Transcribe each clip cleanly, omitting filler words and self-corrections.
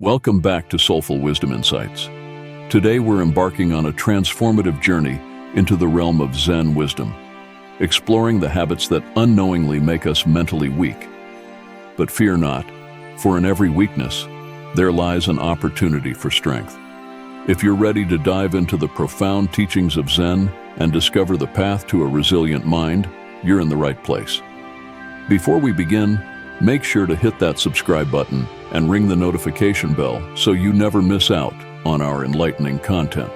Welcome back to Soulful Wisdom Insights. Today we're embarking on a transformative journey into the realm of Zen wisdom, exploring the habits that unknowingly make us mentally weak. But fear not, for in every weakness, there lies an opportunity for strength. If you're ready to dive into the profound teachings of Zen and discover the path to a resilient mind, you're in the right place. Before we begin, make sure to hit that subscribe button and ring the notification bell so you never miss out on our enlightening content.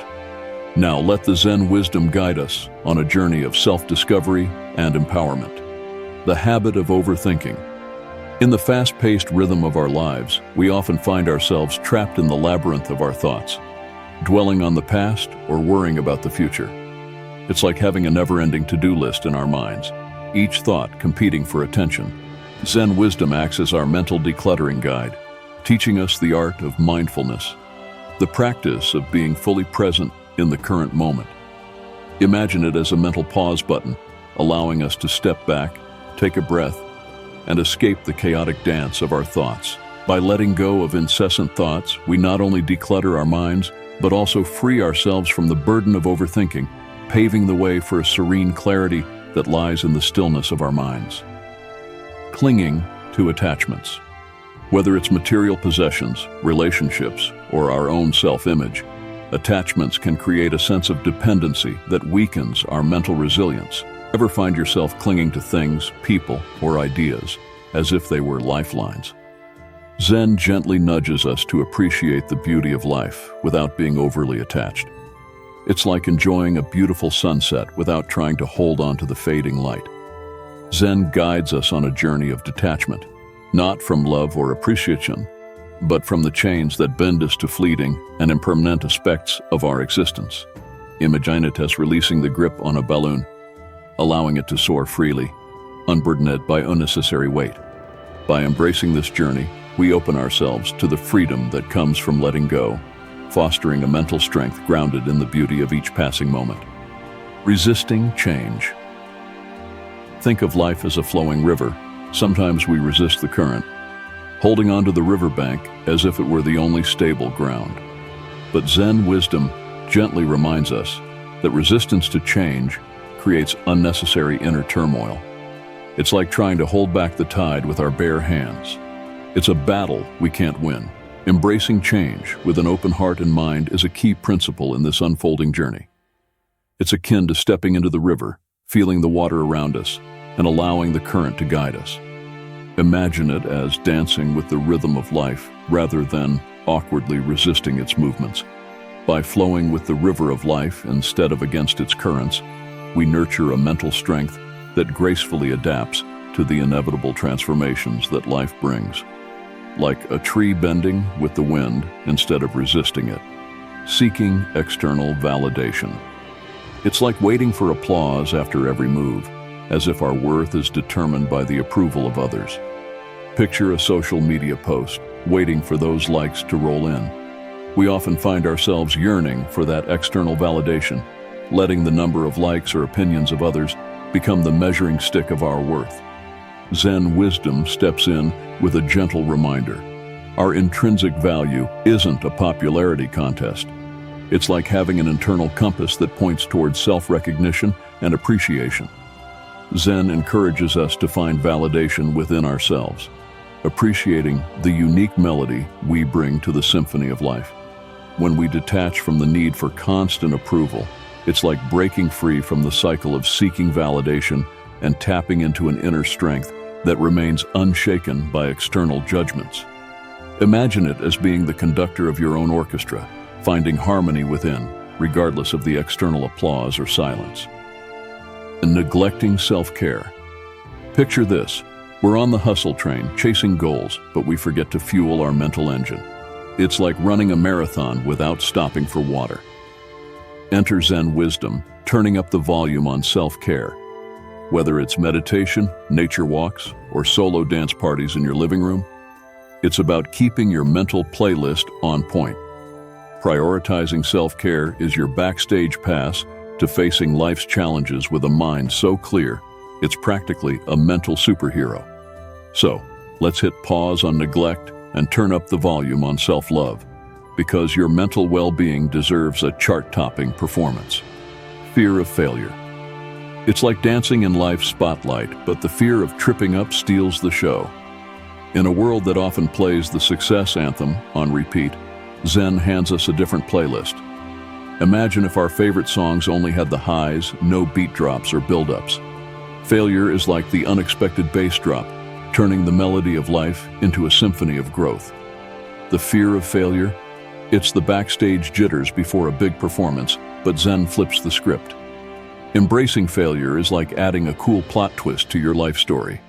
Now let the Zen wisdom guide us on a journey of self-discovery and empowerment. The habit of overthinking. In the fast-paced rhythm of our lives, we often find ourselves trapped in the labyrinth of our thoughts, dwelling on the past or worrying about the future. It's like having a never-ending to-do list in our minds, each thought competing for attention. Zen wisdom acts as our mental decluttering guide, teaching us the art of mindfulness, the practice of being fully present in the current moment. Imagine it as a mental pause button, allowing us to step back, take a breath, and escape the chaotic dance of our thoughts. By letting go of incessant thoughts, we not only declutter our minds, but also free ourselves from the burden of overthinking, paving the way for a serene clarity that lies in the stillness of our minds. Clinging to attachments. Whether it's material possessions, relationships, or our own self-image, attachments can create a sense of dependency that weakens our mental resilience. Ever find yourself clinging to things, people, or ideas as if they were lifelines? Zen gently nudges us to appreciate the beauty of life without being overly attached. It's like enjoying a beautiful sunset without trying to hold on to the fading light. Zen guides us on a journey of detachment, not from love or appreciation, but from the chains that bend us to fleeting and impermanent aspects of our existence. Imagine it as releasing the grip on a balloon, allowing it to soar freely, unburdened by unnecessary weight. By embracing this journey, we open ourselves to the freedom that comes from letting go, fostering a mental strength grounded in the beauty of each passing moment. Resisting change. Think of life as a flowing river. Sometimes we resist the current, holding onto the riverbank as if it were the only stable ground. But Zen wisdom gently reminds us that resistance to change creates unnecessary inner turmoil. It's like trying to hold back the tide with our bare hands. It's a battle we can't win. Embracing change with an open heart and mind is a key principle in this unfolding journey. It's akin to stepping into the river, feeling the water around us, and allowing the current to guide us. Imagine it as dancing with the rhythm of life rather than awkwardly resisting its movements. By flowing with the river of life instead of against its currents, we nurture a mental strength that gracefully adapts to the inevitable transformations that life brings. Like a tree bending with the wind instead of resisting it, seeking external validation. It's like waiting for applause after every move, as if our worth is determined by the approval of others. Picture a social media post, waiting for those likes to roll in. We often find ourselves yearning for that external validation, letting the number of likes or opinions of others become the measuring stick of our worth. Zen wisdom steps in with a gentle reminder. Our intrinsic value isn't a popularity contest. It's like having an internal compass that points towards self-recognition and appreciation. Zen encourages us to find validation within ourselves, appreciating the unique melody we bring to the symphony of life. When we detach from the need for constant approval, it's like breaking free from the cycle of seeking validation and tapping into an inner strength that remains unshaken by external judgments. Imagine it as being the conductor of your own orchestra, finding harmony within, regardless of the external applause or silence. And neglecting self-care. Picture this. We're on the hustle train, chasing goals, but we forget to fuel our mental engine. It's like running a marathon without stopping for water. Enter Zen wisdom, turning up the volume on self-care. Whether it's meditation, nature walks, or solo dance parties in your living room, it's about keeping your mental playlist on point. Prioritizing self-care is your backstage pass to facing life's challenges with a mind so clear, it's practically a mental superhero. So, let's hit pause on neglect and turn up the volume on self-love, because your mental well-being deserves a chart-topping performance. Fear of failure. It's like dancing in life's spotlight, but the fear of tripping up steals the show. In a world that often plays the success anthem on repeat, Zen hands us a different playlist. Imagine if our favorite songs only had the highs, no beat drops or build-ups. Failure is like the unexpected bass drop, turning the melody of life into a symphony of growth. The fear of failure? It's the backstage jitters before a big performance, but Zen flips the script. Embracing failure is like adding a cool plot twist to your life story.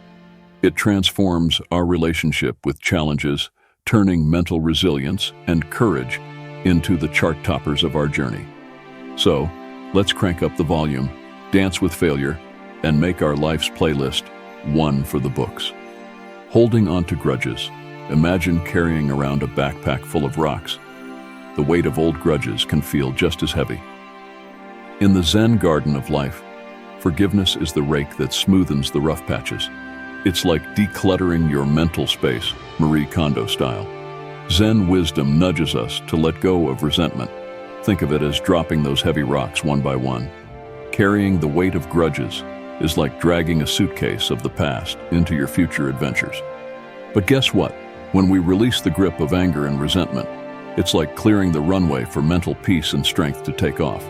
It transforms our relationship with challenges, turning mental resilience and courage into the chart toppers of our journey. So, let's crank up the volume, dance with failure, and make our life's playlist one for the books. Holding on to grudges. Imagine carrying around a backpack full of rocks. The weight of old grudges can feel just as heavy. In the Zen garden of life, forgiveness is the rake that smoothens the rough patches. It's like decluttering your mental space, Marie Kondo style. Zen wisdom nudges us to let go of resentment. Think of it as dropping those heavy rocks one by one. Carrying the weight of grudges is like dragging a suitcase of the past into your future adventures. But guess what? When we release the grip of anger and resentment, it's like clearing the runway for mental peace and strength to take off.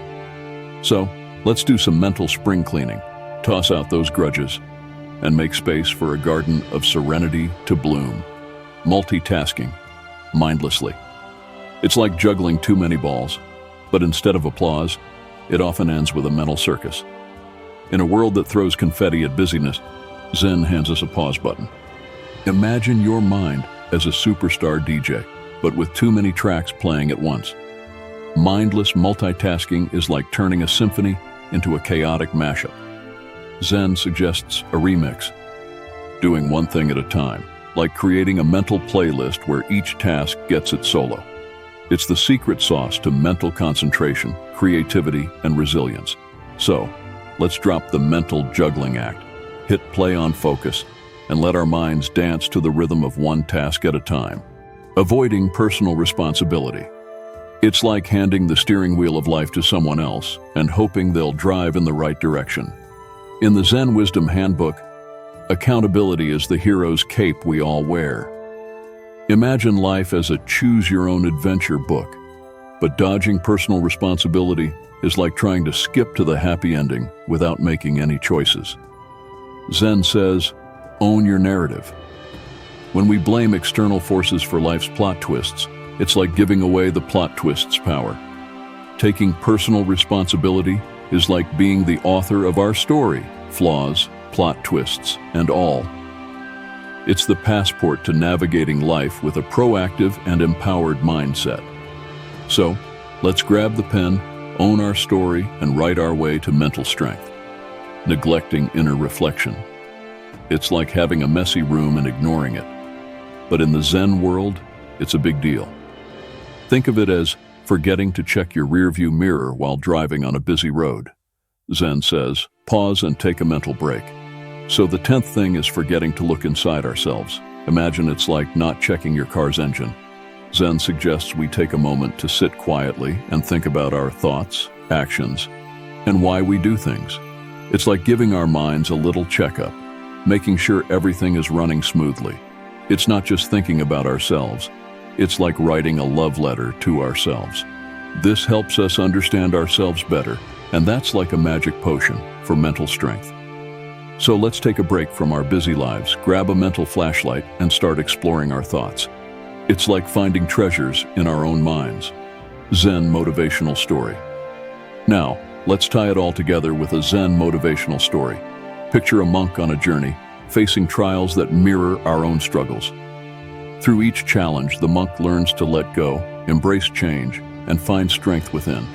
So, let's do some mental spring cleaning, toss out those grudges, and make space for a garden of serenity to bloom. Multitasking, mindlessly. It's like juggling too many balls, but instead of applause, it often ends with a mental circus. In a world that throws confetti at busyness, Zen hands us a pause button. Imagine your mind as a superstar DJ, but with too many tracks playing at once. Mindless multitasking is like turning a symphony into a chaotic mashup. Zen suggests a remix, doing one thing at a time, like creating a mental playlist where each task gets its solo. It's the secret sauce to mental concentration, creativity, and resilience. So, let's drop the mental juggling act, hit play on focus, and let our minds dance to the rhythm of one task at a time. Avoiding personal responsibility. It's like handing the steering wheel of life to someone else and hoping they'll drive in the right direction. In the Zen Wisdom Handbook, accountability is the hero's cape we all wear. Imagine life as a choose-your-own-adventure book, but dodging personal responsibility is like trying to skip to the happy ending without making any choices. Zen says, own your narrative. When we blame external forces for life's plot twists, it's like giving away the plot twist's power. Taking personal responsibility is like being the author of our story, flaws, plot twists, and all. It's the passport to navigating life with a proactive and empowered mindset. So, let's grab the pen, own our story, and write our way to mental strength. Neglecting inner reflection. It's like having a messy room and ignoring it. But in the Zen world, it's a big deal. Think of it as forgetting to check your rearview mirror while driving on a busy road. Zen says, pause and take a mental break. So the 10th thing is forgetting to look inside ourselves. Imagine it's like not checking your car's engine. Zen suggests we take a moment to sit quietly and think about our thoughts, actions, and why we do things. It's like giving our minds a little checkup, making sure everything is running smoothly. It's not just thinking about ourselves. It's like writing a love letter to ourselves. This helps us understand ourselves better, and that's like a magic potion for mental strength. So let's take a break from our busy lives, grab a mental flashlight, and start exploring our thoughts. It's like finding treasures in our own minds. Zen Motivational Story. Now, let's tie it all together with a Zen motivational story. Picture a monk on a journey, facing trials that mirror our own struggles. Through each challenge, the monk learns to let go, embrace change, and find strength within.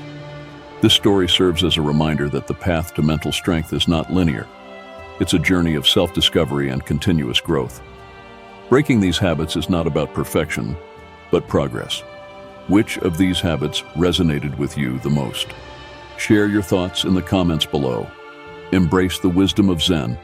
This story serves as a reminder that the path to mental strength is not linear. It's a journey of self-discovery and continuous growth. Breaking these habits is not about perfection, but progress. Which of these habits resonated with you the most? Share your thoughts in the comments below. Embrace the wisdom of Zen